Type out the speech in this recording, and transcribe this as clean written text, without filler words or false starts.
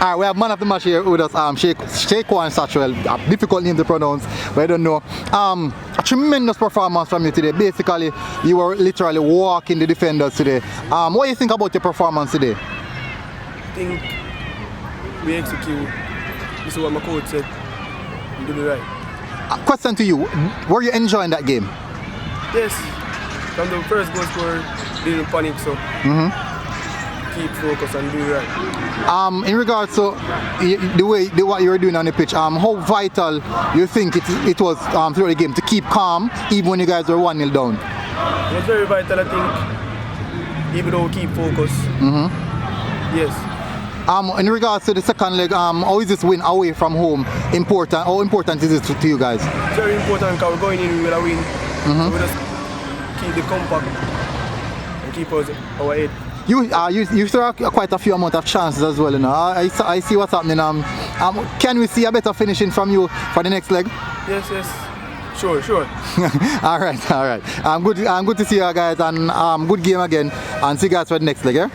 Alright, we have man of the match here with us, Shaquan Satchwell. A difficult name to pronounce, but I don't know. A tremendous performance from you today. Basically, you were literally walking the defenders today. What do you think about your performance today? I think we execute. This is what my coach said. We do the right. A question to you, were you enjoying that game? Yes. From the first goal scorer, didn't panic, so keep focus and do it right. In regards to what you were doing on the pitch, how vital you think it was throughout the game to keep calm even when you guys were 1-0 down? It was very vital, I think, even though we keep focus. Yes. In regards to the second leg, how is this win away from home important? How important is it to you guys? It's very important because we're going in with a win. So we just keep the compact and keep our head. You throw quite a few amount of chances as well, you know. I see what's happening. Can we see a better finishing from you for the next leg? Yes. Sure. all right. Good to see you guys, and good game again, and see you guys for the next leg, yeah?